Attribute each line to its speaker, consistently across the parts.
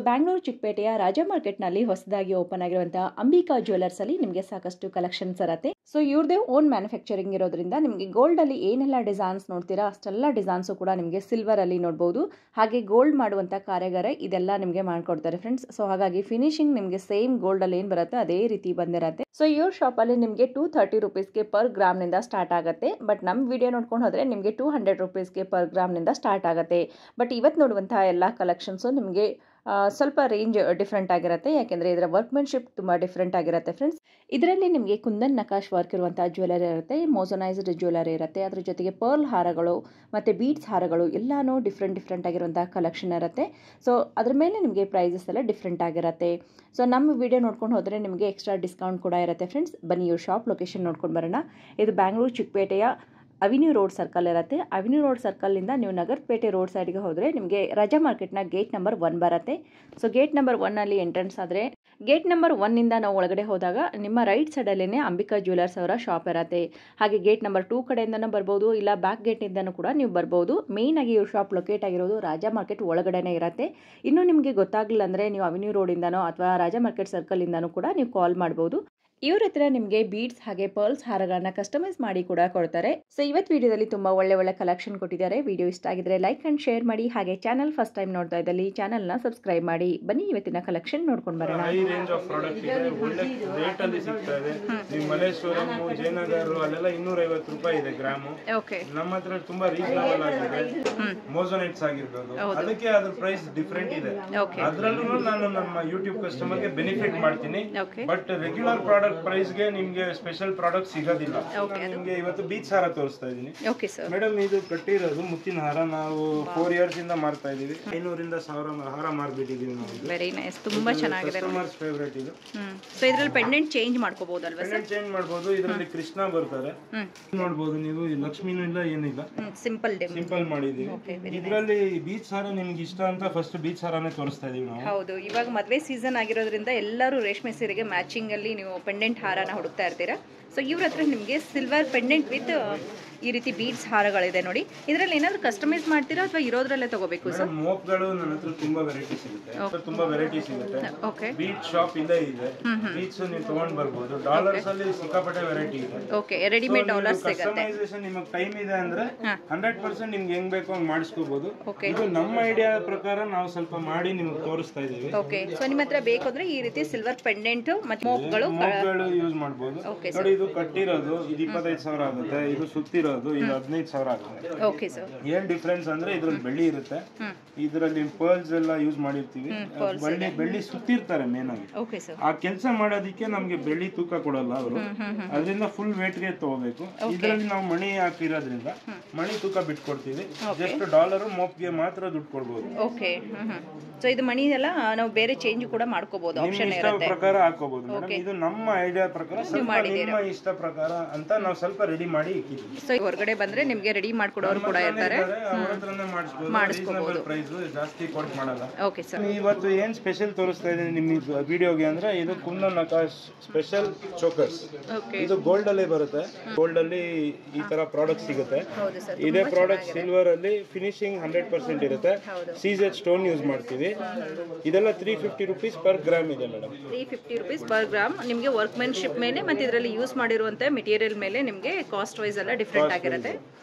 Speaker 1: ಬ್ಯಾಂಗ್ಳೂರು ಚಿಕ್ಕಪೇಟೆಯ ರಾಜ ಮಾರ್ಕೆಟ್ನಲ್ಲಿ ಹೊಸದಾಗಿ ಓಪನ್ ಆಗಿರುವಂತಹ ಅಂಬಿಕಾ ಜ್ಯುವೆಲರ್ಸ್ ಅಲ್ಲಿ ನಿಮಗೆ ಸಾಕಷ್ಟು ಕಲೆಕ್ಷನ್ಸ್ ಇರುತ್ತೆ. ಸೊ ಇವ್ರದೇ ಓನ್ ಮ್ಯಾನುಫ್ಯಾಕ್ಚರಿಂಗ್ ಇರೋದ್ರಿಂದ ನಿಮಗೆ ಗೋಲ್ಡ್ ಅಲ್ಲಿ ಏನೆಲ್ಲ ಡಿಸೈನ್ಸ್ ನೋಡ್ತೀರಾ ಅಷ್ಟೆಲ್ಲ ಡಿಸೈನ್ಸ್ ಕೂಡ ನಿಮಗೆ ಸಿಲ್ವರ್ ಅಲ್ಲಿ ನೋಡಬಹುದು. ಹಾಗೆ ಗೋಲ್ಡ್ ಮಾಡುವಂತ ಕಾರ್ಯಾಗಾರ ಇದೆಲ್ಲ ನಿಮಗೆ ಮಾಡ್ಕೊಡ್ತಾರೆ ಫ್ರೆಂಡ್ಸ್. ಸೊ ಹಾಗಾಗಿ ಫಿನಿಶಿಂಗ್ ನಿಮಗೆ ಸೇಮ್ ಗೋಲ್ಡ್ ಅಲ್ಲಿ ಏನ್ ಬರುತ್ತೆ ಅದೇ ರೀತಿ ಬಂದಿರುತ್ತೆ. ಸೊ ಇವ್ರ ಶಾಪ್ ಅಲ್ಲಿ ನಿಮಗೆ 230 rupeesಗೆ ಪರ್ ಗ್ರಾಮ್ ನಿಂದ ಸ್ಟಾರ್ಟ್ ಆಗುತ್ತೆ. ಬಟ್ ನಮ್ಮ ವಿಡಿಯೋ ನೋಡ್ಕೊಂಡು ಹೋದ್ರೆ ನಿಮಗೆ 200 rupeesಗೆ ಪರ್ ಗ್ರಾಮ್ ನಿಂದ ಸ್ಟಾರ್ಟ್ ಆಗುತ್ತೆ. ಬಟ್ ಇವತ್ತು ನೋಡುವಂತಹ ಎಲ್ಲ ಕಲೆಕ್ಷನ್ಸ್ ನಿಮಗೆ ಸ್ವಲ್ಪ ರೇಂಜ್ ಡಿಫ್ರೆಂಟ್ ಆಗಿರುತ್ತೆ. ಯಾಕೆಂದ್ರೆ ಇದರ ವರ್ಕ್ಮೆನ್ಶಿಪ್ ತುಂಬಾ ಡಿಫ್ರೆಂಟ್ ಆಗಿರುತ್ತೆ ಫ್ರೆಂಡ್ಸ್. ಇದರಲ್ಲಿ ನಿಮಗೆ ಕುಂದನ್ ನಕಾಶ್ ವರ್ಕ್ ಇರುವಂತಹ ಜ್ಯುವೆಲರಿ ಇರುತ್ತೆ, ಮೋಸನೈಸ್ಡ್ ಜ್ಯುವೆಲರಿ ಇರುತ್ತೆ, ಅದ್ರ ಜೊತೆಗೆ ಪರ್ಲ್ ಹಾರಗಳು ಮತ್ತೆ ಬೀಡ್ಸ್ ಹಾರಗಳು ಎಲ್ಲಾನು ಡಿಫ್ರೆಂಟ್ ಆಗಿರುವಂತಹ ಕಲೆಕ್ಷನ್ ಇರುತ್ತೆ. ಸೊ ಅದ್ರ ಮೇಲೆ ನಿಮಗೆ ಪ್ರೈಸಸ್ ಎಲ್ಲ ಡಿಫ್ರೆಂಟ್ ಆಗಿರುತ್ತೆ. ಸೊ ನಮ್ಮ ವಿಡಿಯೋ ನೋಡ್ಕೊಂಡು ಹೋದ್ರೆ ನಿಮಗೆ ಎಕ್ಸ್ಟ್ರಾ ಡಿಸ್ಕೌಂಟ್ ಕೂಡ ಇರುತ್ತೆ ಫ್ರೆಂಡ್ಸ್. ಬನ್ನಿ ಇವ್ರ ಶಾಪ್ ಲೊಕೇಶನ್ ನೋಡ್ಕೊಂಡು ಬರೋಣ. ಇದು ಬ್ಯಾಂಗ್ಳೂರು ಚಿಕ್ಕಪೇಟೆಯ ಅವಿನ್ಯೂ ರೋಡ್ ಸರ್ಕಲ್ ಇರುತ್ತೆ. ಅವಿನ್ಯೂ ರೋಡ್ ಸರ್ಕಲ್ನಿಂದ ನೀವು ನಗರಪೇಟೆ ರೋಡ್ ಸೈಡ್ಗೆ ಹೋದರೆ ನಿಮಗೆ ರಾಜಾ ಮಾರ್ಕೆಟ್ನ ಗೇಟ್ ನಂಬರ್ 1 ಬರುತ್ತೆ. ಸೊ ಗೇಟ್ ನಂಬರ್ 1 ಅಲ್ಲಿ ಎಂಟ್ರೆನ್ಸ್ ಆದರೆ ಗೇಟ್ ನಂಬರ್ 1 ಇಂದ ನಾವು ಒಳಗಡೆ ಹೋದಾಗ ನಿಮ್ಮ ರೈಟ್ ಸೈಡಲ್ಲೇ ಅಂಬಿಕಾ ಜ್ಯುವೆಲರ್ಸ್ ಅವರ ಶಾಪ್ ಇರುತ್ತೆ. ಹಾಗೆ ಗೇಟ್ ನಂಬರ್ 2 ಕಡೆಯಿಂದನೂ ಬರ್ಬೋದು, ಇಲ್ಲ ಬ್ಯಾಕ್ ಗೇಟಿಂದನೂ ಕೂಡ ನೀವು ಬರ್ಬೋದು. ಮೇಯ್ನ್ ಆಗಿ ಇವ್ರ ಶಾಪ್ ಲೊಕೇಟ್ ಆಗಿರೋದು ರಾಜಾ ಮಾರ್ಕೆಟ್ ಒಳಗಡೆನೇ ಇರುತ್ತೆ. ಇನ್ನು ನಿಮಗೆ ಗೊತ್ತಾಗಲಿಲ್ಲ ಅಂದರೆ ನೀವು ಅವಿನ್ಯೂ ರೋಡಿಂದನೋ ಅಥವಾ ರಾಜಾ ಮಾರ್ಕೆಟ್ ಸರ್ಕಲಿಂದನೂ ಕೂಡ ನೀವು ಕಾಲ್ ಮಾಡ್ಬೋದು. ಇವ್ರ ಹತ್ರ ನಿಮಗೆ ಬೀಡ್ಸ್ ಹಾಗೆ ಪರ್ಲ್ಸ್ ಹಾರಗಳನ್ನ ಕಸ್ಟಮೈಸ್ ಮಾಡಿ ಕೂಡ ಕೊಡ್ತಾರೆ. ಸೊ ಇವತ್ತು ವಿಡಿಯೋದಲ್ಲಿ ತುಂಬಾ ಒಳ್ಳೆ ಕಲೆಕ್ಷನ್ ಕೊಟ್ಟಿದ್ದಾರೆ. ವಿಡಿಯೋ ಇಷ್ಟ ಆಗಿದ್ರೆ ಲೈಕ್ ಅಂಡ್ ಶೇರ್ ಮಾಡಿ. ಹಾಗೆ ಚಾನಲ್ ಫಸ್ಟ್ ಟೈಮ್ ನೋಡ್ತಾ ಇದ್ದಲ್ಲಿ ಚಾನಲ್ ನ ಸಬ್ಸ್ಕ್ರೈಬ್ ಮಾಡಿ. ಬನ್ನಿ ಇವತ್ತಿನ ಕಲೆಕ್ಷನ್ ನೋಡ್ಕೊಂಡು ಬರೋಣ.
Speaker 2: ಹೈ ರೇಂಜ್ ಆಫ್ ಪ್ರಾಡಕ್ಟ್ ಇದೆ, ಒಳ್ಳೆ ರೇಟ್ ಅಲ್ಲಿ ಸಿಗ್ತಾ ಇದೆ. ನಿಮ್ಮ ಮಲೇಶ್ವರಂ, ಜಯನಗರ ಅಲ್ಲೆಲ್ಲ 250 ರೂಪಾಯಿ ಇದೆ ಗ್ರಾಮು. ನಮ್ಮ ಹತ್ರ ತುಂಬಾ ರೀಸನಬಲ್ ಆಗಿದೆ. ಮೋಸನೈಟ್ಸ್ ಆಗಿರ್ಬೋದು, ಅದಕ್ಕೆ ಅದ್ರ ಪ್ರೈಸ್ ಡಿಫ್ರೆಂಟ್ ಇದೆ. ಅದ್ರಲ್ಲೂ ನಾನು ನಮ್ಮ ಯೂಟ್ಯೂಬ್ ಕಸ್ಟಮರ್ ಗೆ ಬೆನಿಫಿಟ್ ಮಾಡ್ತೀನಿ. ಬಟ್ ರೆಗ್ಯುಲರ್ ಪ್ರಾಡಕ್ಟ್ ಪ್ರೈಸ್ ಗೆ ನಿಮ್ಗೆ ಸ್ಪೆಷಲ್ ಪ್ರಾಡಕ್ಟ್ ಸಿಗೋದಿಲ್ಲ. ನಿಮ್ಗೆ ಇವತ್ತು ಬೀಚ್ ಹಾರ ತೋರಿಸ್ತಾ ಇದೀನಿ ಮೇಡಮ್. ಇದು ಕಟ್ಟಿರೋದು ಮುತ್ತಿನ ಹಾರ. ನಾವು 4 years ಇಂದ ಮಾರ್ತಾ ಇದೀವಿ. 500 ಇಂದ 1000 ಹಾರ ಮಾರ್ಬಿಟ್ಟಿದೀವಿ ನಾವು.
Speaker 1: ವೆರಿ ನೈಸ್, ತುಂಬಾ ಚೆನ್ನಾಗಿದೆ.
Speaker 2: ಕಸ್ಟಮರ್ಸ್ ಫೇವರೇಟ್ ಇದು.
Speaker 1: ಸೊ ಇದ್ರಲ್ಲಿ ಪೆಂಡೆಂಟ್ ಚೇಂಜ್ ಮಾಡ್ಕೋಬಹುದು ಅಲ್ವಾ ಸರ್?
Speaker 2: ಪೆಂಡೆಂಟ್ ಚೇಂಜ್ ಮಾಡಬಹುದು. ಇದರಲ್ಲಿ ಕೃಷ್ಣ ಬರ್ತಾರೆ, ನೋಡಬಹುದು ನೀವು. ಲಕ್ಷ್ಮಿನೂ ಇಲ್ಲ, ಏನಿಲ್ಲ, ಸಿಂಪಲ್ ಮಾಡಿದೀವಿ. ಇದರಲ್ಲಿ ಬೀಚ್ ಹಾರ ನಿಮ್ಗೆ ಇಷ್ಟ ಅಂತ ಫಸ್ಟ್ ಬೀಚ್ ಹಾರನೇ ತೋರಿಸ್ತಾ ಇದೀವಿ ನಾವು.
Speaker 1: ಹೌದು, ಇವಾಗ ಮದುವೆ ಸೀಸನ್ ಆಗಿರೋದ್ರಿಂದ ಎಲ್ಲರೂ ರೇಷ್ಮೆ ಸೀರೆಗೆ ಮ್ಯಾಚಿಂಗ್ ಅಲ್ಲಿ ನೀವು ಪೆಂಡೆಂಟ್ ಹಾರನ ಹುಡುಕ್ತಾ ಇರ್ತೀರಾ. ಸೊ ಇವ್ರ ಹತ್ರ ನಿಮಗೆ ಸಿಲ್ವರ್ ಪೆಂಡೆಂಟ್ ವಿತ್ ಈ ರೀತಿ ಬೀಡ್ಸ್ ಹಾರಗಳಿದೆ ನೋಡಿ. ಇದರಲ್ಲಿ ಏನಾದ್ರು ಕಸ್ಟಮೈಸ್ ಮಾಡ್ತೀರಾ ಅಥವಾ ಇರೋದ್ರಲ್ಲೇ ತಗೋಬೇಕು ಸರ್?
Speaker 2: ಮೋಪ್ಗಳು ನನ್ನ ಹತ್ರ ತುಂಬಾ ವೆರೈಟಿ ಸಿಗುತ್ತೆ. ತುಂಬಾ ವೆರೈಟಿ ಸಿಗುತ್ತೆ. ಬೀಚ್ ಶಾಪ್ ಇದೆ. ಬೀಚ್ ನೀವು ತಗೊಂಡ್ ಬರ್ಬೋದು. ಡಾಲರ್ಸ್ ಅಲ್ಲಿ ಸಿಕ್ಕಾಪಟ್ಟೆ ವೆರೈಟಿ ಇದೆ.
Speaker 1: ಓಕೆ, ರೆಡಿಮೇಡ್ ಡಾಲರ್ಸ್ ಸಿಗುತ್ತೆ.
Speaker 2: ಕಸ್ಟಮೈಸೇಷನ್ ನಿಮಗೆ ಟೈಮ್ ಇದೆ ಅಂದ್ರೆ 100% ನಿಮ್ಗೆ ಹೆಂಗ್ ಬೇಕೋ ಹಂಗ್ ಮಾಡಿಸ್ಕೋಬಹುದು. ಇದು ನಮ್ಮ ಐಡಿಯಾ ಪ್ರಕಾರ ನಾವು ಸ್ವಲ್ಪ ಮಾಡಿ ನಿಮ್ಗೆ ತೋರಿಸ್ತಾ ಇದೀವಿ.
Speaker 1: ಓಕೆ, ಸೊ ನಿಮ್ಮ ಹತ್ರ ಬೇಕಂದ್ರೆ ಈ ರೀತಿ ಸಿಲ್ವರ್ ಪೆಂಡೆಂಟ್ ಮತ್ತೆ ಮೋಪ್ಗಳು
Speaker 2: ಯೂಸ್ ಮಾಡಬಹುದು. ನೋಡಿ, ಇದು ಕಟ್ಟಿರೋದು ಇದು 25,000 ಆಗುತ್ತೆ. ಇದು ಸುತ್ತಿರೋದು ಇದು 15,000 ಆಗುತ್ತೆ.
Speaker 1: Okay sir.
Speaker 2: ಏನ್ ಡಿಫ್ರೆನ್ಸ್ ಅಂದ್ರೆ ಇದ್ರಲ್ಲಿ ಬೆಳ್ಳಿ ಇರುತ್ತೆ, ಇದರಲ್ಲಿ ಪರ್ಲ್ಸ್ ಎಲ್ಲ ಯೂಸ್ ಮಾಡಿರ್ತೀವಿ. ಬೆಳ್ಳಿ ಸುತ್ತಿರ್ತಾರೆ ಮೇನ್ ಆಗಿ. ಆ ಕೆಲಸ ಮಾಡೋದಕ್ಕೆ ನಮ್ಗೆ ಬೆಳ್ಳಿ ತೂಕ ಕೊಡಲ್ಲ ಅವರು, ಅದರಿಂದ ಫುಲ್ ವೇಟ್ ಗೆ ತಗೋಬೇಕು. ಇದರಲ್ಲಿ ನಾವು ಮಣಿ ಹಾಕಿರೋದ್ರಿಂದ ಮಣಿ ತೂಕ ಬಿಟ್ಕೊಡ್ತೀವಿ. ಜಸ್ಟ್ ಡಾಲರ್ ಮೋಪ್ಗೆ ಮಾತ್ರ ದುಡ್ಡು ಕೊಡ್ಬೋದು.
Speaker 1: ಓಕೆ, ಸೊ ಇದು ಮಣಿ ಎಲ್ಲ ನಾವು ಬೇರೆ ಚೇಂಜ್ ಕೂಡ ಮಾಡ್ಕೋಬಹುದು, ಆಪ್ಷನ್ ಇರುತ್ತೆ.
Speaker 2: ಪ್ರಕಾರ ಹಾಕೋಬಹುದು ಮೇಡಮ್. ಇದು ನಮ್ಮ ಐಡಿಯಾ ಪ್ರಕಾರ, ಸ್ವಲ್ಪ ನಿಮ್ಮ ಇಷ್ಟ ಪ್ರಕಾರ ಅಂತ ನಾವು ಸ್ವಲ್ಪ ರೆಡಿ ಮಾಡಿ ಇಕ್ಕಿದ್ವಿ.
Speaker 1: ಸೊ ಹೊರಗಡೆ ಬಂದ್ರೆ ನಿಮಗೆ ರೆಡಿ ಮಾಡ್ಕೊಡೋರು ಕೂಡ ಇರ್ತಾರೆ,
Speaker 2: ಅವ್ರ ಹತ್ರನೇ ಮಾಡಿಸ್ಬೋದು. ಪ್ರೈಸ್ ಜಾಸ್ತಿ ಕೊಟ್ಟು ಮಾಡಲ್ಲ.
Speaker 1: Okay sir.
Speaker 2: ಇವತ್ತು ಏನ್ ಸ್ಪೆಷಲ್ ತೋರಿಸ್ತಾ ಇದೀನಿ ನಿಮ್ಮ ವಿಡಿಯೋಗೆ ಅಂದ್ರೆ ಇದು ಕುಂದನ್ ನಕಾಶ್ ಸ್ಪೆಷಲ್ ಚೋಕರ್ಸ್. ಇದು ಗೋಲ್ಡ್ ಅಲ್ಲಿ ಬರುತ್ತೆ. ಗೋಲ್ಡ್ ಅಲ್ಲಿ ಈ ತರ ಪ್ರಾಡಕ್ಟ್ ಸಿಗುತ್ತೆ. ಇದೇ ಪ್ರಾಡಕ್ಟ್ ಸಿಲ್ವರ್ ಅಲ್ಲಿ ಫಿನಿಶಿಂಗ್ 100% ಇರುತ್ತೆ. ಸೀಜೆಡ್ ಸ್ಟೋನ್ ಯೂಸ್ ಮಾಡ್ತೀವಿ. ಇದೆಲ್ಲ 350 rupees ಪರ್ ಗ್ರಾಮ್ ಇದೆ ಮೇಡಮ್.
Speaker 1: 350 rupees per gram. ನಿಮಗೆ ವರ್ಕ್ಮೆನ್ಶಿಪ್ ಮೇಲೆ ಮತ್ತೆ ಇದರಲ್ಲಿ ಯೂಸ್ ಮಾಡಿರುವಂತ ಮೆಟೀರಿಯಲ್ ಮೇಲೆ ನಿಮಗೆ ಕಾಸ್ಟ್ ವೈಸ್ ಎಲ್ಲ ಡಿಫ್ರೆಂಟ್ ಆಗಿರುತ್ತೆ.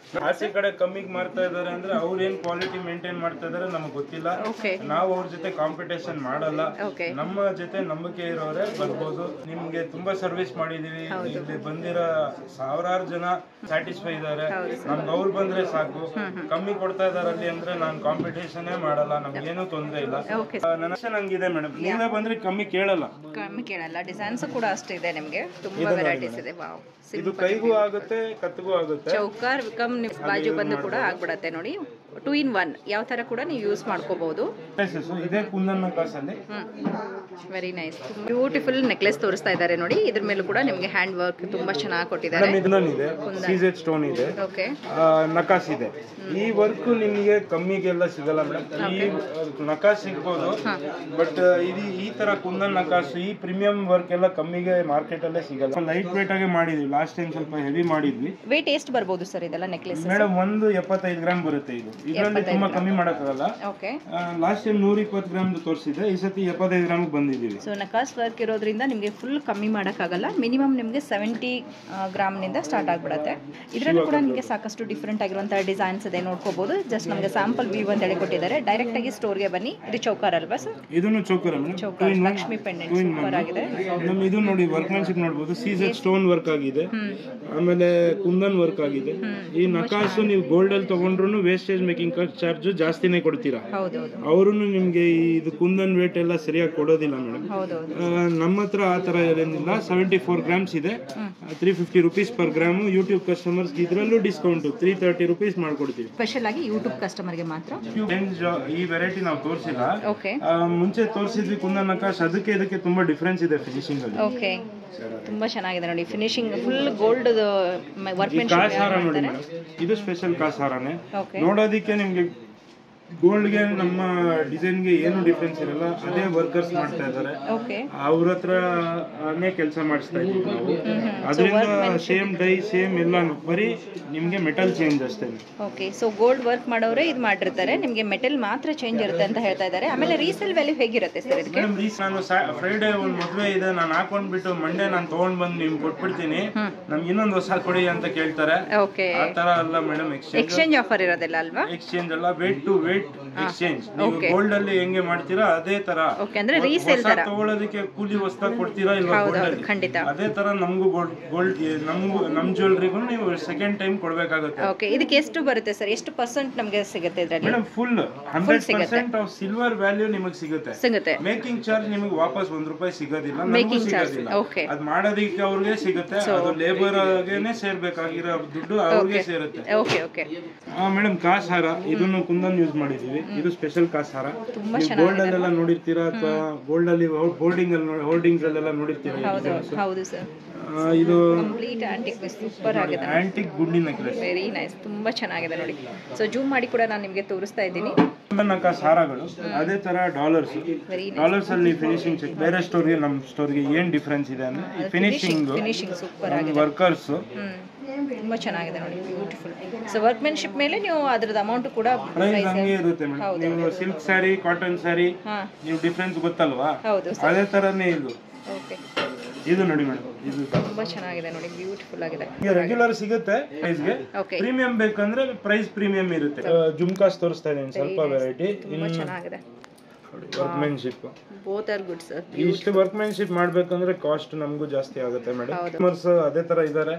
Speaker 2: ಆಚೆ ಕಡೆ ಕಮ್ಮಿಗೆ ಮಾರ್ತಾ ಇದಾರೆ ಅಂದ್ರೆ ಅವ್ರ ಏನ್ ಕ್ವಾಲಿಟಿ ಮೇಂಟೈನ್ ಮಾಡ್ತಾ ಇದಾರೆ ನಮಗೆ ಗೊತ್ತಿಲ್ಲ. ನಾವು ಅವ್ರ ಜೊತೆ ಕಾಂಪಿಟೇಷನ್ ಮಾಡಲ್ಲ. ನಮ್ಮ ಜೊತೆ ನಂಬಿಕೆ ಇರೋರೆ ಬರ್ಬೋದು. ನಿಮ್ಗೆ ತುಂಬಾ ಸರ್ವಿಸ್ ಮಾಡಿದೀವಿ. ಇಲ್ಲಿ ಬಂದಿರೋ ಸಾವಿರಾರು ಜನ ಸ್ಯಾಟಿಸ್ಫೈ ಇದಾರೆ. ನಮ್ಗೆ ಅವ್ರು ಬಂದ್ರೆ ಸಾಕು. ಕಮ್ಮಿ ಕೊಡ್ತಾ ಇದಾರೆ ಅಲ್ಲಿ ಅಂದ್ರೆ ನಾನು ಕಾಂಪಿಟೇಷನ್ ಮಾಡಲ್ಲ, ನಮ್ಗೇನು ತೊಂದ್ರೆ ಇಲ್ಲ. ನನ್ನ ನಂಗಿದೆ ಮೇಡಮ್, ನೀವೇ ಬಂದ್ರೆ ಕಮ್ಮಿ ಕೇಳಲ್ಲ.
Speaker 1: ಡಿಸೈನ್ಸ್ ಕೂಡ ಅಷ್ಟೇ ಇದೆ, ನಿಮ್ಗೆ ತುಂಬಾ ವೆರೈಟೀಸ್ ಇದೆ. ವಾವ್,
Speaker 2: ಇದು ಕೈಗೂ ಆಗುತ್ತೆ, ಕತ್ತಿಗೂ ಆಗುತ್ತೆ.
Speaker 1: ಚೌಕರ್ ಕಮ್ ಬಾಜು ಬಂದು ಕೂಡ ಆಗ್ಬಿಡತ್ತೆ ನೋಡಿ. 2 in 1 ಯಾವ ತರ ಕೂಡ ನೀವು ಯೂಸ್ ಮಾಡ್ಕೋಬಹುದು.
Speaker 2: ಇದೇ ಕುಂದನ್ ನಕಾಶ್ ಅಲ್ಲಿ
Speaker 1: ವೆರಿ ನೈಸ್, ಬ್ಯೂಟಿಫುಲ್ ನೆಕ್ಲೆಸ್ ತೋರಿಸ್ತಾ ಇದ್ದಾರೆ ನೋಡಿ. ಇದ್ರ ಮೇಲೂ ಕೂಡ ನಿಮ್ಗೆ ಹ್ಯಾಂಡ್ ವರ್ಕ್ ತುಂಬಾ ಚೆನ್ನಾಗಿ ಕೊಟ್ಟಿದ್ದಾರೆ.
Speaker 2: ಸೀಜೆಡ್ ಸ್ಟೋನ್ ಇದೆ, ನಕಾಶ್ ಇದೆ. ಈ ವರ್ಕ್ ನಿಮಗೆ ಕಮ್ಮಿಗೆಲ್ಲ ಸಿಗಲ್ಲ ಮೇಡಮ್. ಈ ನಕಾಶ್ ಸಿಗ್ಬೋದು, ಬಟ್ ಇದು ಈ ತರ ಕುಂದನ್ ನಕಾಶ್ ಈ ಪ್ರೀಮಿಯಂ ವರ್ಕ್ ಎಲ್ಲ ಕಮ್ಮಿಗೆ ಮಾರ್ಕೆಟ್ ಅಲ್ಲೇ ಸಿಗಲ್ಲ. ಲೈಟ್ ವೇಟ್ ಆಗಿ ಮಾಡಿದ್ವಿ. ಲಾಸ್ಟ್ ಟೈಮ್ ಸ್ವಲ್ಪ ಹೆವಿ ಮಾಡಿದ್ವಿ.
Speaker 1: ವೇಟ್ ಎಷ್ಟು ಬರ್ಬೋದು ಸರ್ ಇದೆಲ್ಲ ನೆಕ್ಲೆಸ್?
Speaker 2: ಮೇಡಮ್ ಒಂದು 75 ಗ್ರಾಮ್ ಬರುತ್ತೆ ಇದು. ಇದರಲ್ಲಿ ತುಂಬಾ ಕಮ್ಮಿ ಮಾಡಕ್ಕಾಗಲ್ಲ.
Speaker 1: ಓಕೆ,
Speaker 2: ಲಾಸ್ಟ್ ಟೈಮ್ 120 ಗ್ರಾಮ್ ತೋರಿಸಿದೆ, ಈ ಸತಿ 75 ಗ್ರಾಮ್ ಬಂದಿದ್ದೀವಿ.
Speaker 1: ಸೊ ನಕಾಸ್ ವರ್ಕ್ ಇರೋದ್ರಿಂದ ನಿಮಗೆ ಫುಲ್ ಕಮ್ಮಿ ಮಾಡೋಕ್ಕಾಗಲ್ಲ. ಮಿನಿಮಮ್ ನಿಮಗೆ 70 ಗ್ರಾಮ್ನಿಂದ ಸ್ಟಾರ್ಟ್ ಆಗಿಬಿಡುತ್ತೆ. ಇದರಲ್ಲೂ ಕೂಡ ನಿಮಗೆ ಸಾಕಷ್ಟು ಡಿಫ್ರೆಂಟ್ ಆಗಿರುವಂಥ ಡಿಸೈನ್ಸ್ ಇದೆ, ನೋಡ್ಕೋಬಹುದು. ಜಸ್ಟ್ ನಮಗೆ ಸ್ಯಾಂಪಲ್ ವ್ಯೂ ಅಂತ ಹೇಳಿ ಕೊಟ್ಟಿದ್ದಾರೆ. ಡೈರೆಕ್ಟ್ ಆಗಿ ಸ್ಟೋರ್ಗೆ ಬನ್ನಿ. ಇದು ಚೌಕರ್ ಅಲ್ವಾ ಸರ್?
Speaker 2: ಇದನ್ನು ಚೌಕರ್ ಮೇಡಮ್,
Speaker 1: ಚೌಕರ್ ಲಕ್ಷ್ಮಿ ಪೆಂಡೆಂಟ್ ಸೂಪರ್ ಆಗಿದೆ.
Speaker 2: ನಮ್ ಇದು ನೋಡಿ ವರ್ಕ್ಮ್ಯಾನ್ಶಿಪ್ ನೋಡಬಹುದು. ಸೀಸರ್ ಸ್ಟೋನ್ ವರ್ಕ್ ಆಗಿದೆ, ಆಮೇಲೆ ಕುಂದನ್ ವರ್ಕ್ ಆಗಿದೆ. ಈ ನಕಾಸು ನೀವು ಗೋಲ್ಡ್ ಅಲ್ಲಿ ತಗೊಂಡ್ರು ವೇಸ್ಟೇಜ್ ಮೇಕಿಂಗ್ ಚಾರ್ಜ್ ಜಾಸ್ತಿನೇ ಕೊಡ್ತೀರಾ. ಅವರು ನಿಮ್ಗೆ ಇದು ಕುಂದನ್ ವೇಟ್ ಎಲ್ಲ ಸರಿಯಾಗಿ ಕೊಡೋದಿಲ್ಲ ಮೇಡಮ್. ನಮ್ಮ ಹತ್ರ ಆ ತರ ಏನಿಲ್ಲ. 74 ಗ್ರಾಮ್ಸ್ ಇದೆ, 350 rupees per gram. YouTube customers ಇದ್ರಲ್ಲೂ ಡಿಸ್ಕೌಂಟ್ 330 rupees ಮಾಡ್ಕೊಡ್ತೀವಿ.
Speaker 1: ಸ್ಪೆಷಲ್ ಆಗಿ ಯೂಟ್ಯೂಬ್ ಕಸ್ಟಮರ್ಗೆ ಮಾತ್ರ.
Speaker 2: ಈ ವೆರೈಟಿ ನಾವು ತೋರಿಸಿಲ್ಲ, ಮುಂಚೆ ತೋರಿಸಿದ್ವಿ ಕುಂದನ್ ನಕಾಶ್. ಅದಕ್ಕೆ ಇದಕ್ಕೆ ತುಂಬಾ ಡಿಫರೆನ್ಸ್ ಇದೆ ಫಿನಿಶಿಂಗ್ ಅಲ್ಲಿ.
Speaker 1: ಓಕೆ, ತುಂಬಾ ಚೆನ್ನಾಗಿದೆ ನೋಡಿ ಫಿನಿಶಿಂಗ್. Full gold workmanship.
Speaker 2: ಕಾಸಾರ ನೋಡಿ ಮೇಡಮ್, ಇದು ಸ್ಪೆಷಲ್ ಕಾಸಾರನೇ. ನೋಡೋದಿಕ್ಕೆ ನಿಮ್ಗೆ ಗೋಲ್ಡ್ಗೆ ನಮ್ಮ ಡಿಸೈನ್ಗೆ ಏನು ಡಿಫ್ರೆನ್ಸ್ ಇರಲ್ಲ. ಅದೇ ವರ್ಕರ್ಸ್ ಮಾಡ್ತಾ ಇದ್ದಾರೆ, ಅವ್ರ ಹತ್ರನೇ ಕೆಲಸ ಮಾಡಿಸ್ತಾ ಇದೀವಿ ನಾವು. ಅದರಿಂದ ಸೇಮ್ ಡೈ ಸೇಮ್ ಎಲ್ಲ, ಬರೀ ನಿಮ್ಗೆ ಮೆಟಲ್ ಚೇಂಜ್ ಅಷ್ಟೇ.
Speaker 1: ಓಕೆ, ಸೊ ಗೋಲ್ಡ್ ವರ್ಕ್ ಮಾಡೋರೇ ಇದು ಮಾಡಿರ್ತಾರೆ, ನಿಮ್ಗೆ ಮೆಟಲ್ ಮಾತ್ರ ಚೇಂಜ್ ಇರುತ್ತೆ ಅಂತ ಹೇಳ್ತಾ ಇದ್ದಾರೆ. ಆಮೇಲೆ ರೀಸೇಲ್ ವ್ಯಾಲ್ಯೂ ಹೇಗಿರುತ್ತೆ ಸರ್ ಇದಕ್ಕೆ?
Speaker 2: ನಾನು ಫ್ರೈಡೇ ಒಂದು ಮದುವೆ ಇದೆ, ನಾನು ಹಾಕೊಂಡ್ಬಿಟ್ಟು ಮಂಡೇ ನಾನು ತಗೊಂಡ್ ಬಂದು ನಿಮ್ಗೆ ಕೊಟ್ಬಿಡ್ತೀನಿ, ನಮ್ಗೆ ಇನ್ನೊಂದು ಹೊಸ ಕೊಡಿ ಅಂತ ಕೇಳ್ತಾರೆ. ಆ ತರ ಅಲ್ಲ ಮೇಡಮ್,
Speaker 1: ಎಕ್ಸ್ಚೇಂಜ್ ಆಫರ್ ಇರೋದಿಲ್ಲ ಅಲ್ವಾ?
Speaker 2: ಎಕ್ಸ್ಚೇಂಜ್ ಅಲ್ಲ, ವೇಟ್ ಟು ವೇಟ್ ಎಕ್ಸ್ಚೇಂಜ್. ನೀವು ಗೋಲ್ಡ್ ಅಲ್ಲಿ ಹೆಂಗೆ ಮಾಡ್ತೀರಾ ಅದೇ ತರ.
Speaker 1: ಅಂದ್ರೆ ರೀಸೇಲ್ ತರ
Speaker 2: ತಗೊಳ್ಳೋದಕ್ಕೆ ಕೂಲಿ ಹೊಸದಾಗಿ ಕೊಡ್ತೀರಾ ಇಲ್ವಾ?
Speaker 1: ಖಂಡಿತ
Speaker 2: ಅದೇ ತರ ನಮಗೂ ಗೋಲ್ಡ್ ನಮ್ ಜ್ಯುವೆಲ್ರಿಗೂ ನೀವು ಸೆಕೆಂಡ್ ಟೈಮ್ ಕೊಡ್ಬೇಕಾಗುತ್ತೆ.
Speaker 1: ಓಕೆ, ಇದಕ್ಕೆ ಎಷ್ಟು ಬರುತ್ತೆ ಸರ್? ಎಷ್ಟು ಪರ್ಸೆಂಟ್ ನಮಗೆ ಸಿಗುತ್ತೆ ಇದರಲ್ಲಿ?
Speaker 2: Madam full 100% of silver value ನಿಮಗೆ ಸಿಗುತ್ತೆ. ಮೇಕಿಂಗ್ ಚಾರ್ಜ್ ನಿಮಗೆ ವಾಪಸ್ ₹1 ಸಿಗೋದಿಲ್ಲ, ನಮಗೂ ಸಿಗೋದಿಲ್ಲ. ಅದ್ ಮಾಡೋದಕ್ಕೆ ಅವ್ರಿಗೆ ಸಿಗುತ್ತೆ, ಅದು ಲೇಬರ್ ಆಗೇನೆ ಸೇರ್ಬೇಕಾಗಿರೋ ದುಡ್ಡು ಅವ್ರಿಗೆ ಸೇರುತ್ತೆ.
Speaker 1: ಓಕೆ ಓಕೆ
Speaker 2: ಮೇಡಮ್, ಕಾಸಾರ ಇದನ್ನು ಕುಂದನ್ ಯೂಸ್ ಮಾಡಿದೀವಿ. ಇದು ಸ್ಪೆಷಲ್ ಕಾಸಾರ. ಗೋಲ್ಡ್ ಅಲ್ಲೆಲ್ಲ ನೋಡಿರ್ತೀರಾ, ಅಥವಾ ಗೋಲ್ಡ್ ಅಲ್ಲಿ ಹೋರ್ಡಿಂಗ್ಸ್ ಅಲ್ಲೆಲ್ಲ ನೋಡಿರ್ತೀರಾ.
Speaker 1: ಹೌದು ಸರ್,
Speaker 2: ಇದು
Speaker 1: ಕಂಪ್ಲೀಟ್ ಆಂಟಿಕ್ ಪೀಸ್, ಸೂಪರ್ ಆಗಿದೆ.
Speaker 2: ಆಂಟಿಕ್ ಗುಂಡಿ ನೆಕ್ಲೆಸ್,
Speaker 1: ವೆರಿ ನೈಸ್, ತುಂಬಾ ಚೆನ್ನಾಗಿದೆ ನೋಡಿ. ಸೊ ಜೂಮ್ ಮಾಡಿ ಕೂಡ ನಾನು ನಿಮಗೆ ತೋರಿಸ್ತಾ ಇದ್ದೀನಿ.
Speaker 2: ಹಾರಗಳು ಅದೇ ತರ ಡಾಲರ್ಸ್ ಅಲ್ಲಿ ಫಿನಿಶಿಂಗ್ ಚೆಕ್. ಬೇರೆ ಸ್ಟೋರ್ಗೆ ನಮ್ಮ ಸ್ಟೋರ್ಗೆ ಏನ್ ಡಿಫರೆನ್ಸ್ ಇದೆ ಅಂದ್ರೆ ಫಿನಿಶಿಂಗ್
Speaker 1: ಸೂಪರ್ ಆಗಿದೆ.
Speaker 2: ವರ್ಕರ್ಸ್
Speaker 1: ತುಂಬಾ ಚೆನ್ನಾಗಿದೆ ನೋಡಿ, ಬ್ಯೂಟಿಫುಲ್. ಸೊ ವರ್ಕ್ಮೆನ್ಶಿಪ್ ಮೇಲೆ ನೀವು ಅದರದ ಅಮೌಂಟ್ ಕೂಡ
Speaker 2: ಪ್ರೈಸ್ ಹಂಗೆ ಇರುತ್ತೆ ಮೇಡಮ್. ನೀವು ಸಿಲ್ಕ್ ಸ್ಯಾರಿ, ಕಾಟನ್ ಸ್ಯಾರಿ, ನೀವು ಡಿಫರೆನ್ಸ್ ಗೊತ್ತಲ್ವಾ? ಅದೇ ತರನೇ ಇದು.
Speaker 1: ಓಕೆ,
Speaker 2: ಇದು ನೋಡಿ ಮೇಡಮ್, ಇದು
Speaker 1: ತುಂಬಾ ಚೆನ್ನಾಗಿದೆ ನೋಡಿ, ಬ್ಯೂಟಿಫುಲ್ ಆಗಿದೆ.
Speaker 2: ರೆಗ್ಯುಲರ್ ಸಿಗುತ್ತೆ ಪ್ರೈಸ್ಗೆ. ಪ್ರೀಮಿಯಂ ಬೇಕಂದ್ರೆ ಪ್ರೈಸ್ ಪ್ರೀಮಿಯಂ ಇರುತ್ತೆ. ಜುಮ್ಕಾಸ್ ತೋರಿಸ್ತಾ ಇದ್ದೀನಿ ಸ್ವಲ್ಪ ವೆರೈಟಿ.
Speaker 1: ತುಂಬಾ ಚೆನ್ನಾಗಿದೆ
Speaker 2: workmanship.
Speaker 1: Both are good sir.
Speaker 2: ಇಷ್ಟು ವರ್ಕ್ಮೆನ್ಶಿಪ್ ಮಾಡ್ಬೇಕಂದ್ರೆ ಕಾಸ್ಟ್ ನಮಗೂ ಜಾಸ್ತಿ ಆಗುತ್ತೆ ಮೇಡಮ್. ಕಸ್ಟಮರ್ಸ್ ಅದೇ ತರ ಇದಾರೆ,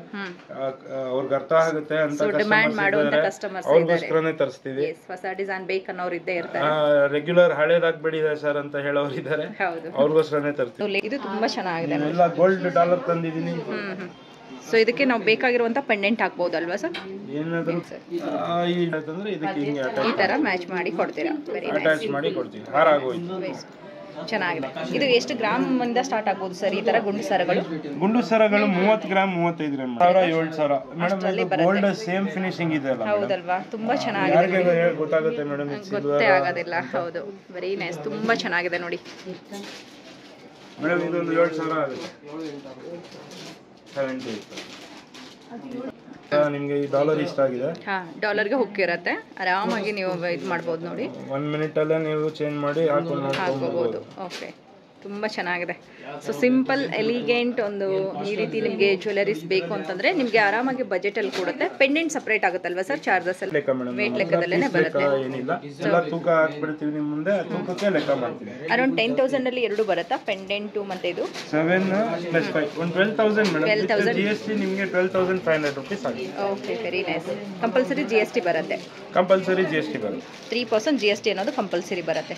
Speaker 2: ಅವ್ರಿಗೆ ಅರ್ಥ ಆಗುತ್ತೆ ಅಂತ
Speaker 1: ಡಿಮ್ಯಾಂಡ್ ಮಾಡುವಂತ ಕಸ್ಟಮರ್ಸ್
Speaker 2: ಅವ್ರಿಗೋಸ್ಕರನೇ ತರಿಸ್ತೀವಿ.
Speaker 1: ಹೊಸ ಡಿಸೈನ್ ಬೇಕನ್ನೋರು ಇದ್ದೇ ಇರ್ತಾರೆ.
Speaker 2: ರೆಗ್ಯುಲರ್ ಹಳೇದಾಗ್ಬಿಡಿದೆ ಸರ್ ಅಂತ ಹೇಳೋರು ಇದ್ದಾರೆ, ಅವ್ರಿಗೋಸ್ಕರನೇ ತರ್ತೀವಿ.
Speaker 1: ಇದು ತುಂಬಾ ಚೆನ್ನಾಗಿದೆ.
Speaker 2: ಎಲ್ಲ ಗೋಲ್ಡ್ ಡಾಲರ್ ತಂದಿದ್ದೀನಿ.
Speaker 1: ಸೊ ಇದಕ್ಕೆ ನಾವು ಬೇಕಾಗಿರುವಂತ ಪೆಂಡೆಂಟ್ ಹಾಕ್ಬೋದಲ್ವಾ ಸರ್?
Speaker 2: ಏನಾದರೂ
Speaker 1: ಈ ತರ ಮ್ಯಾಚ್ ಮಾಡಿ ಕೊಡ್ತೀರಾ?
Speaker 2: ಅಟ್ಯಾಚ್ ಮಾಡಿ ಕೊಡ್ತೀವಿ. ಹಾರ ಆಗೋಯ್ತು,
Speaker 1: ಚೆನ್ನಾಗಿದೆ. ಇದು ಎಷ್ಟು ಗ್ರಾಮ್ ಇಂದ ಸ್ಟಾರ್ಟ್ ಆಗ್ಬೋದು ಸರ್ ಈ ತರ ಗುಂಡು ಸರಗಳು?
Speaker 2: ಗುಂಡು ಸರಗಳು 30 gram 35 gram 7,000 madam. Gold same finishing ಇದೆ ಅಲ್ಲ?
Speaker 1: ಹೌದಲ್ವಾ? ತುಂಬಾ ಚೆನ್ನಾಗಿದೆ,
Speaker 2: ಗೊತ್ತಾಗುತ್ತೆ ಮೇಡಮ್,
Speaker 1: ಗೊತ್ತೇ ಆಗೋದಿಲ್ಲ. ಹೌದು, ವೆರಿ ನೈಸ್, ತುಂಬಾ ಚೆನ್ನಾಗಿದೆ ನೋಡಿ
Speaker 2: ಮೇಡಮ್. ಇದೊಂದು 7,000 ಆಗುತ್ತೆ. 70 ನಿಮಗೆ ಈ ಡಾಲರ್ ಇಷ್ಟ ಆಗಿದೆ?
Speaker 1: ಡಾಲರ್ಗೆ ಹೋಗಿರುತ್ತೆ, ಆರಾಮಾಗಿ ನೀವು ಇದು ಮಾಡ್ಬೋದು ನೋಡಿ.
Speaker 2: 1 ಮಿನಿಟ್ ಅಲ್ಲೇ ನೀವು ಚೇಂಜ್ ಮಾಡಿ ಹಾಕೋಬಹುದು.
Speaker 1: ಓಕೆ, ತುಂಬ ಚೆನ್ನಾಗಿದೆ. ಸೊ ಸಿಂಪಲ್ ಎಲಿಗೆಂಟ್ ಒಂದು ಈ ರೀತಿ ನಿಮಗೆ ಜ್ಯುವೆಲರೀಸ್ ಬೇಕು ಅಂತಂದ್ರೆ ನಿಮಗೆ ಆರಾಮಾಗಿ ಬಜೆಟ್ ಅಲ್ಲಿ ಕೊಡುತ್ತೆ. ಪೆಂಡೆಂಟ್ ಸಪರೇಟ್ ಆಗುತ್ತಲ್ವಾ ಸರ್? ಚಾರ್ಜಸ್ ವೇಟ್ ಲೆಕ್ಕದಲ್ಲೇ ಬರುತ್ತೆ.
Speaker 2: ತೂಕ ಹಾಕ್ಬಿಡ್ತೀವಿ ನಿಮ್ಮ ಮುಂದೆ, ತೂಕಕ್ಕೆ ಲೆಕ್ಕ ಮಾಡ್ತೀವಿ.
Speaker 1: ಅರೌಂಡ್ 10,000 ಅಲ್ಲಿ ಎರಡು ಬರುತ್ತಾ ಪೆಂಡೆಂಟ್ ಮತ್ತೆ ಇದು?
Speaker 2: 7 + 5 12,000 ಮೇಡಮ್. 12,000 GST ನಿಮಗೆ 12,500 ರೂಪೀಸ್ ಆಗುತ್ತೆ.
Speaker 1: Okay, very nice. Compulsory GST ಬರುತ್ತೆ?
Speaker 2: ಕಂಪಲ್ಸರಿ GST ಬರುತ್ತೆ.
Speaker 1: 3% GST ಅನ್ನೋದು ಕಂಪಲ್ಸರಿ ಬರುತ್ತೆ.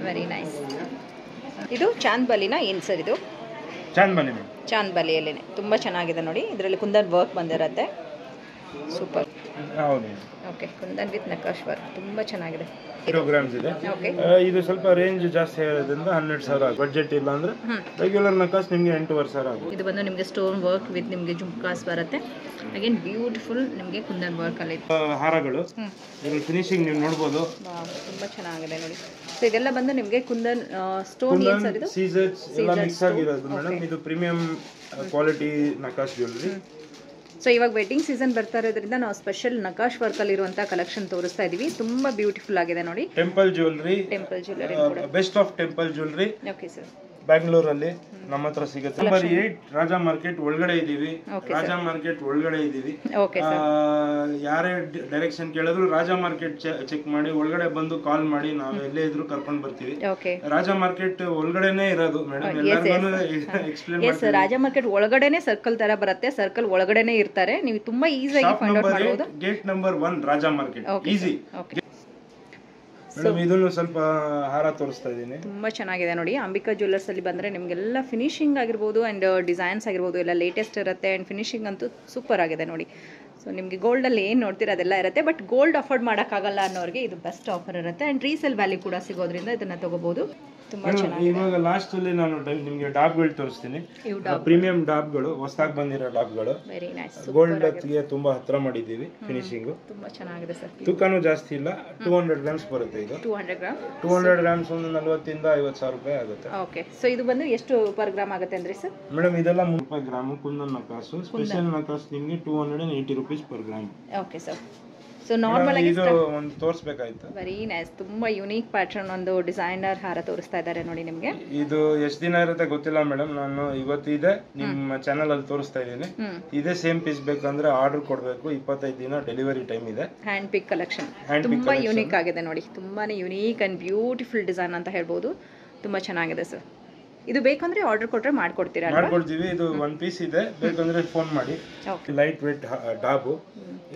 Speaker 1: Very nice. ಇದು ಚಾಂದ್ಬಲಿನ ಏನು ಸರ್? ಇದು
Speaker 2: ಚಾಂದ್ಬಲಿ.
Speaker 1: ಚಾಂದ್ಬಲಿಯಲ್ಲೇ ತುಂಬ ಚೆನ್ನಾಗಿದೆ ನೋಡಿ. ಇದರಲ್ಲಿ ಕುಂದನ್ ವರ್ಕ್ ಬಂದಿರುತ್ತೆ, ಸೂಪರ್.
Speaker 2: ಹೌದು.
Speaker 1: ಓಕೆ, ಕುಂದನ್ ವಿತ್ ನಕಾಶ್ ವರ್ಕ್ ತುಂಬ ಚೆನ್ನಾಗಿದೆ.
Speaker 2: ಗ್ರಾಮ್ಸ್ ಇದೆ. ಇದು ಸ್ವಲ್ಪ ರೇಂಜ್ ಜಾಸ್ತಿ ಇರೋದ್ರಿಂದ 12,000 ಆಗುತ್ತೆ. ಬಡ್ಜೆಟ್ ಇಲ್ಲ ಅಂದ್ರೆ ರೆಗ್ಯುಲರ್ ನಕಾಶ್ ನಿಮಗೆ 8,500 ಆಗುತ್ತೆ.
Speaker 1: ಇದು ಬಂದು ನಿಮಗೆ ಸ್ಟೋನ್ ವರ್ಕ್ ವಿತ್ ನಿಮಗೆ ಜುಮ್ಕಾಸ್ ಬರುತ್ತೆ. ಅಗೇನ್ ಬ್ಯೂಟಿಫುಲ್ ನಿಮಗೆ ಕುಂದನ್ ವರ್ಕ್ ಅಲ್ಲಿ
Speaker 2: ಹಾರಗಳು. ಇದರ ಫಿನಿಶಿಂಗ್ ನೀವು ನೋಡಬಹುದು,
Speaker 1: ತುಂಬಾ ಚೆನ್ನಾಗಿದೆ ನೋಡಿ. ಸೊ ಇದೆಲ್ಲ ಬಂದು ನಿಮಗೆ ಕುಂದನ್ ಸ್ಟೋನ್ ಏನು ಸರ್? ಇದು
Speaker 2: ಸೀಸರ್ಸ್ ಎಲ್ಲ ಮಿಕ್ಸ್ ಆಗಿರೋದು ಮೇಡಮ್. ಇದು ಪ್ರೀಮಿಯಂ ಕ್ವಾಲಿಟಿ ನಕಾಶ್ ಜ್ಯುವೆಲರಿ.
Speaker 1: ಸೊ ಇವಾಗ ವೆಡ್ಡಿಂಗ್ ಸೀಸನ್ ಬರ್ತಾ ಇರೋದ್ರಿಂದ ನಾವು ಸ್ಪೆಷಲ್ ನಕಾಶ್ ವರ್ಕಲ್ಲಿ ಇರುವಂಥ ಕಲೆಕ್ಷನ್ ತೋರಿಸ್ತಾ ಇದ್ದೀವಿ. ತುಂಬ ಬ್ಯೂಟಿಫುಲ್ ಆಗಿದೆ ನೋಡಿ.
Speaker 2: Temple jewellery, best of temple jewellery.
Speaker 1: Okay sir.
Speaker 2: ಬ್ಯಾಂಗ್ಳೂರಲ್ಲಿ ನಮ್ಮ ಹತ್ರ ಸಿಗುತ್ತೆ. ನಂಬರ್ 8 ರಾಜಾ ಮಾರ್ಕೆಟ್ ಒಳಗಡೆ ಇದೀವಿ. ರಾಜಾ ಮಾರ್ಕೆಟ್ ಒಳಗಡೆ ಇದೀವಿ. ಯಾರೇ ಡೈರೆಕ್ಷನ್ ಕೇಳಿದ್ರು ರಾಜಾ ಮಾರ್ಕೆಟ್ ಚೆಕ್ ಮಾಡಿ ಒಳಗಡೆ ಬಂದು ಕಾಲ್ ಮಾಡಿ, ನಾವು ಎಲ್ಲೇ ಇದ್ರು ಕರ್ಕೊಂಡು ಬರ್ತೀವಿ. ರಾಜಾ ಮಾರ್ಕೆಟ್ ಒಳಗಡೆನೆ ಇರೋದು ಮೇಡಮ್. ಎಲ್ಲರಿಗೂ ಎಕ್ಸ್ಪ್ಲೇನ್ ಮಾಡ್ತೀನಿ.
Speaker 1: ರಾಜಾ ಮಾರ್ಕೆಟ್ ಒಳಗಡೆನೆ ಸರ್ಕಲ್ ತರ ಬರುತ್ತೆ. ಸರ್ಕಲ್ ಒಳಗಡೆನೆ ಇರ್ತಾರೆ. ನೀವು ತುಂಬಾ ಈಸಿಯಾಗಿ ಫೈಂಡ್ ಔಟ್ ಮಾಡಬಹುದು.
Speaker 2: Gate number 1 Raja market. Easy. Madam ಇದನ್ನು ಸ್ವಲ್ಪ ಹಾರ ತೋರಿಸ್ತಾ ಇದ್ದೀನಿ.
Speaker 1: ತುಂಬಾ ಚೆನ್ನಾಗಿದೆ ನೋಡಿ. ಅಂಬಿಕಾ ಜ್ಯುವೆಲ್ಲರ್ಸ್ ಅಲ್ಲಿ ಬಂದ್ರೆ ನಿಮಗೆಲ್ಲ ಫಿನಿಶಿಂಗ್ ಆಗಿರ್ಬೋದು ಅಂಡ್ ಡಿಸೈನ್ಸ್ ಆಗಿರ್ಬೋದು ಎಲ್ಲ ಲೇಟೆಸ್ಟ್ ಇರುತ್ತೆ. ಅಂಡ್ ಫಿನಿಶಿಂಗ್ ಅಂತೂ ಸೂಪರ್ ಆಗಿದೆ ನೋಡಿ. ಸೊ ನಿಮಗೆ ಗೋಲ್ಡಲ್ಲಿ ಏನು ನೋಡ್ತೀರಾ ಅದೆಲ್ಲ ಇರುತ್ತೆ. ಬಟ್ ಗೋಲ್ಡ್ ಅಫೋರ್ಡ್ ಮಾಡೋಕ್ಕಾಗಲ್ಲ ಅನ್ನೋರಿಗೆ ಇದು ಬೆಸ್ಟ್ ಆಫರ್ ಇರುತ್ತೆ. ಆ್ಯಂಡ್ ರೀಸೇಲ್ ವ್ಯಾಲ್ಯೂ ಕೂಡ ಸಿಗೋದ್ರಿಂದ ಇದನ್ನು ತಗೋಬಹುದು. ತುಂಬ ಚೆನ್ನಾಗಿ.
Speaker 2: ಇವಾಗ ಲಾಸ್ಟ್ ಅಲ್ಲಿ ನಾನು ನಿಮಗೆ ಡಾಬ್ಗಳು ತೋರಿಸ್ತೀನಿ. ಪ್ರೀಮಿಯಂ ಡಾಬ್ಗಳು, ಹೊಸದಾಗಿ ಬಂದಿರೋ ಡಾಬ್ಗಳು.
Speaker 1: Very nice.
Speaker 2: ಗೋಲ್ಡ್ ಗೆ ತುಂಬಾ ಹತ್ರ ಮಾಡಿದ್ದೀವಿ. ಫಿನಿಶಿಂಗ್
Speaker 1: ತುಂಬಾ ಚೆನ್ನಾಗಿದೆ ಸರ್.
Speaker 2: ತೂಕನೂ ಜಾಸ್ತಿ ಇಲ್ಲ. 200 ಗ್ರಾಮ್ಸ್ ಬರುತ್ತೆ ಇದು.
Speaker 1: 200 ಗ್ರಾಮ್.
Speaker 2: 200 ಗ್ರಾಮ್ಸ್ ಒಂದು 40 ಇಂದ 50 ಸಾವಿರ ರೂಪಾಯಿ ಆಗುತ್ತೆ.
Speaker 1: ಓಕೆ. ಸೊ ಇದು ಬಂದು ಎಷ್ಟು ಪರ್ ಗ್ರಾಮ್ ಆಗುತ್ತೆ ಅಂದ್ರೆ ಸರ್?
Speaker 2: ಮೇಡಮ್ ಇದೆಲ್ಲ 3 ರೂಪಾಯಿ ಗ್ರಾಮ್. ಕುಂದನ್ ನಕಾಸು ಸ್ಪೆಷಲ್ ನಕಾಸು ನಿಮಗೆ 280 rupees per gram.
Speaker 1: Okay sir. So normal ಆಗಿ
Speaker 2: ಇದು ಒಂದು ತೋರಿಸಬೇಕಾಯ್ತು.
Speaker 1: Very nice. ತುಂಬಾ ಯೂನಿಕ್ ಪ್ಯಾಟರ್ನ್ ಒಂದು ಡಿಸೈನರ್ ಹಾರ ತೋರಿಸ್ತಾ ಇದ್ದಾರೆ ನೋಡಿ ನಿಮಗೆ.
Speaker 2: ಇದು ಎಷ್ಟು ದಿನ ಇರುತ್ತೆ ಗೊತ್ತಿಲ್ಲ ಮೇಡಮ್. ನಾನು ಇವತ್ತಿದೆ ನಿಮ್ಮ ಚಾನೆಲ್ ಅಲ್ಲಿ ತೋರಿಸ್ತಾ ಇದ್ದೀನಿ. ಇದೇ ಸೇಮ್ ಪೀಸ್ ಬೇಕಂದ್ರೆ ಆರ್ಡರ್ ಕೊಡಬೇಕು. 25 ದಿನ ಡೆಲಿವರಿ ಟೈಮ್ ಇದೆ.
Speaker 1: ಹ್ಯಾಂಡ್ ಪಿಕ್ ಕಲೆಕ್ಷನ್ ತುಂಬಾ ಯೂನಿಕ್ ಆಗಿದೆ ನೋಡಿ. ತುಂಬಾನೇ ಯೂನಿಕ್ ಅಂಡ್ ಬ್ಯೂಟಿಫುಲ್ ಡಿಸೈನ್ ಅಂತ ಹೇಳ್ಬೋದು. ತುಂಬಾ ಚೆನ್ನಾಗಿದೆ ಸರ್. ಇದು ಬೇಕಂದ್ರೆ ಆರ್ಡರ್ ಕೊಟ್ರೆ ಮಾಡ್ಕೊಡ್ತೀರಾ?
Speaker 2: ಮಾಡ್ಕೊಡ್ತೀವಿ. ಇದು 1 ಪೀಸ್ ಇದೆ. ಬೇಕಂದ್ರೆ ಫೋನ್ ಮಾಡಿ. ಲೈಟ್ ವೇಟ್ ಡಾಬು.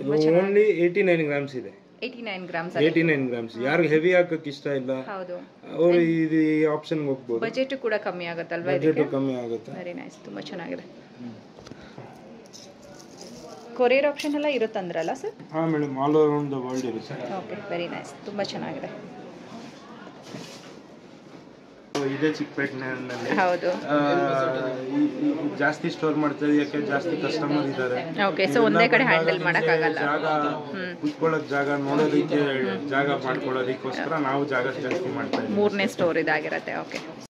Speaker 2: ಇದು ಓನ್ಲಿ 89 ಗ್ರಾಮ್ಸ್ ಇದೆ.
Speaker 1: 89 ಗ್ರಾಮ್ಸ್.
Speaker 2: 89 ಗ್ರಾಮ್ಸ್. ಯಾರಿಗೆ ಹೆವಿ ಹಾಕಕ್ಕೆ ಇಷ್ಟ ಇಲ್ಲ ಅವರು ಇದು ಈ ಆಪ್ಷನ್ ಹೋಗ್ಬೋದು.
Speaker 1: ಬಜೆಟ್ ಕೂಡ ಕಮ್ಮಿ ಆಗುತ್ತಲ್ವಾ?
Speaker 2: ಬಜೆಟ್ ಕಮ್ಮಿ ಆಗುತ್ತೆ.
Speaker 1: Very nice. ತುಂಬಾ ಚೆನ್ನಾಗಿದೆ. ಕೊರಿಯರ್ ಆಪ್ಷನ್ ಎಲ್ಲ ಇರುತ್ತಂದ್ರಲ್ಲ ಸರ್?
Speaker 2: ಹಾ madam, all around the world ಇರುತ್ತೆ.
Speaker 1: Okay, very nice. ತುಂಬಾ ಚೆನ್ನಾಗಿದೆ.
Speaker 2: ಇದೇ ಚಿಕ್ಕಪೇಟೆನಲ್ಲಿ.
Speaker 1: ಹೌದು.
Speaker 2: ಜಾಸ್ತಿ ಸ್ಟೋರ್ ಮಾಡ್ತಾ ಇದೀವಿ ಯಾಕೆ ಜಾಸ್ತಿ ಕಸ್ಟಮರ್ ಇದ್ದಾರೆ.
Speaker 1: ಓಕೆ. ಸೊ ಒಂದೇ ಕಡೆ ಹ್ಯಾಂಡಲ್ ಮಾಡಕ್ಕಾಗಲ್ಲ.
Speaker 2: ಜಾಗ ಕುತ್ಕೊಳ್ಳೋಕೆ ಜಾಗ ನೋಡೋದಕ್ಕೆ ಜಾಗ ಮಾಡ್ಕೊಳ್ಳೋದಕ್ಕೋಸ್ಕರ ನಾವು ಜಾಗ ಜಾಸ್ತಿ ಮಾಡ್ತಾ ಇದ್ದೀವಿ.
Speaker 1: 3ನೇ ಸ್ಟೋರ್ ಇದಾಗಿರುತ್ತೆ. ಓಕೆ.